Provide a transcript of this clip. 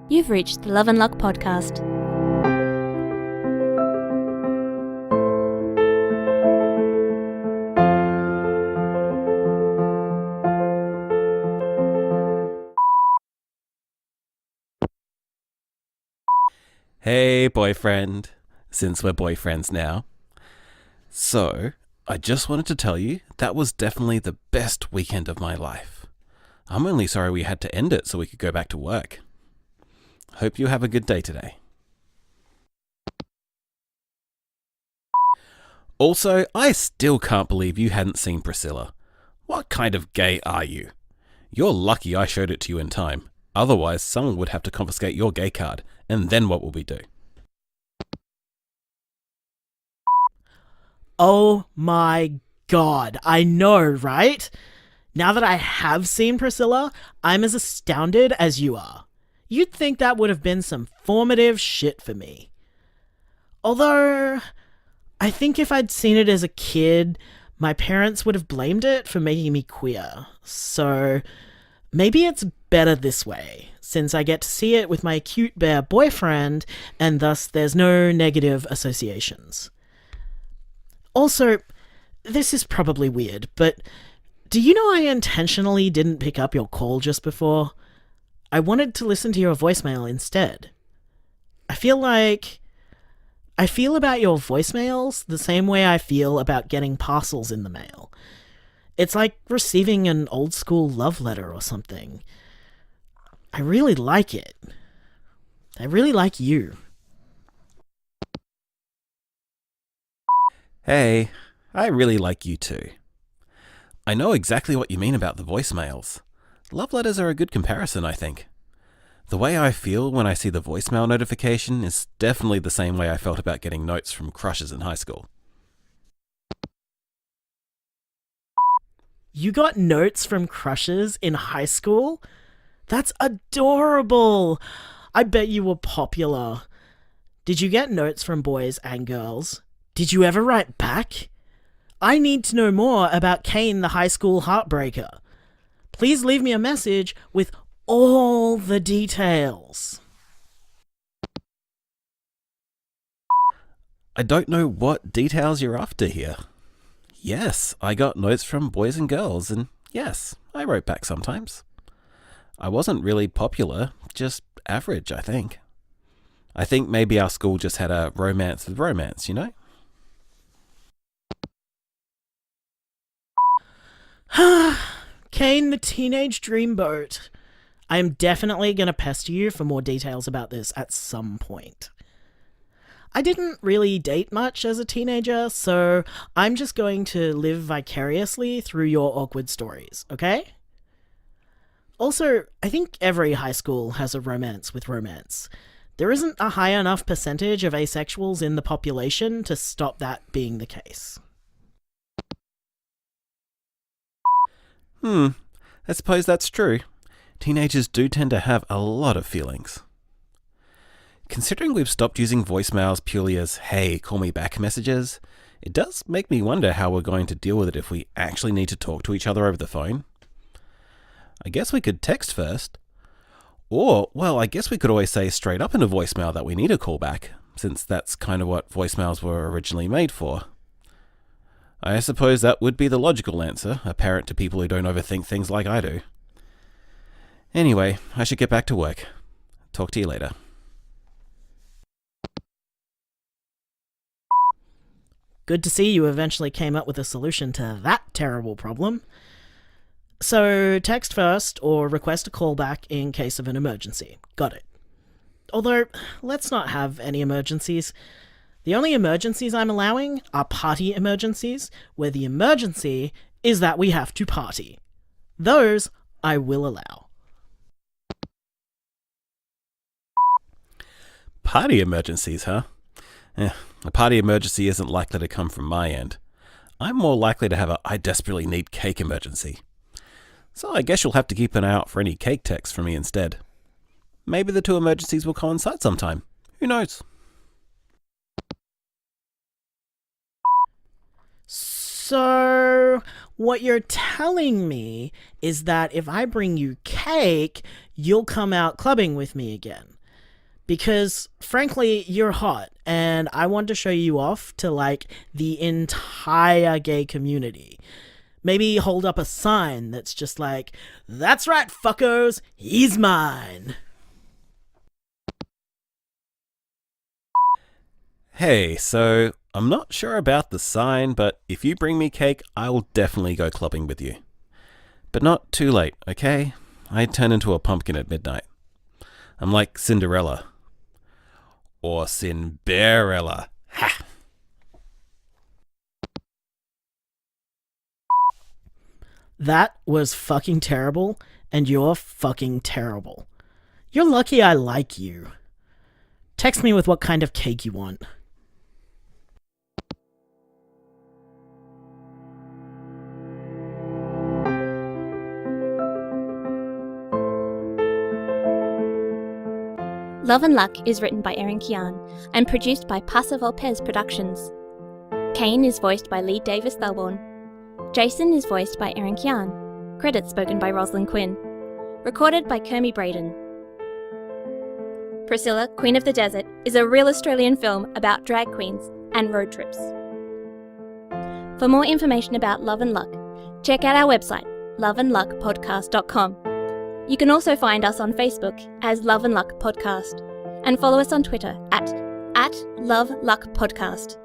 You've reached the Love and Luck podcast. Hey, boyfriend. Since we're boyfriends now. So, I just wanted to tell you that was definitely the best weekend of my life. I'm only sorry we had to end it so we could go back to work. Hope you have a good day today. Also, I still can't believe you hadn't seen Priscilla. What kind of gay are you? You're lucky I showed it to you in time. Otherwise, someone would have to confiscate your gay card, and then what will we do? Oh my god, I know, right? Now that I have seen Priscilla, I'm as astounded as you are. You'd think that would have been some formative shit for me. Although, I think if I'd seen it as a kid, my parents would have blamed it for making me queer. So, maybe it's better this way, since I get to see it with my cute bear boyfriend, and thus there's no negative associations. Also, this is probably weird, but do you know I intentionally didn't pick up your call just before? I wanted to listen to your voicemail instead. I feel about your voicemails the same way I feel about getting parcels in the mail. It's like receiving an old school love letter or something. I really like it. I really like you. Hey, I really like you too. I know exactly what you mean about the voicemails. Love letters are a good comparison, I think. The way I feel when I see the voicemail notification is definitely the same way I felt about getting notes from crushes in high school. You got notes from crushes in high school? That's adorable! I bet you were popular. Did you get notes from boys and girls? Did you ever write back? I need to know more about Kane the high school heartbreaker. Please leave me a message with all the details. I don't know what details you're after here. Yes, I got notes from boys and girls, and yes, I wrote back sometimes. I wasn't really popular, just average, I think. I think maybe our school just had a romance with romance, you know? Kane the teenage dreamboat. I am definitely going to pester you for more details about this at some point. I didn't really date much as a teenager, so I'm just going to live vicariously through your awkward stories, okay? Also, I think every high school has a romance with romance. There isn't a high enough percentage of asexuals in the population to stop that being the case. I suppose that's true. Teenagers do tend to have a lot of feelings. Considering we've stopped using voicemails purely as, hey, call me back messages, it does make me wonder how we're going to deal with it if we actually need to talk to each other over the phone. I guess we could text first. Or, well, I guess we could always say straight up in a voicemail that we need a call back, since that's kind of what voicemails were originally made for. I suppose that would be the logical answer, apparent to people who don't overthink things like I do. Anyway, I should get back to work. Talk to you later. Good to see you eventually came up with a solution to that terrible problem. So, text first or request a callback in case of an emergency. Got it. Although, let's not have any emergencies. The only emergencies I'm allowing are party emergencies, where the emergency is that we have to party. Those I will allow. Party emergencies, huh? A party emergency isn't likely to come from my end. I'm more likely to have a I desperately need cake emergency. So I guess you'll have to keep an eye out for any cake texts from me instead. Maybe the two emergencies will coincide sometime. Who knows? So, what you're telling me is that if I bring you cake, you'll come out clubbing with me again. Because, frankly, you're hot, and I want to show you off to, like, the entire gay community. Maybe hold up a sign that's just like, "That's right, fuckos, he's mine." Hey, so I'm not sure about the sign, but if you bring me cake, I will definitely go clubbing with you. But not too late, okay? I turn into a pumpkin at midnight. I'm like Cinderella. Or Cinderella. Ha! That was fucking terrible, and you're fucking terrible. You're lucky I like you. Text me with what kind of cake you want. Love and Luck is written by Erin Kian and produced by Pasa Volpez Productions. Kane is voiced by Lee Davis Thelborn. Jason is voiced by Erin Kian. Credits spoken by Rosalind Quinn. Recorded by Kermie Braden. Priscilla, Queen of the Desert is a real Australian film about drag queens and road trips. For more information about Love and Luck, check out our website, loveandluckpodcast.com. You can also find us on Facebook as Love and Luck Podcast and follow us on Twitter at Love Luck Podcast.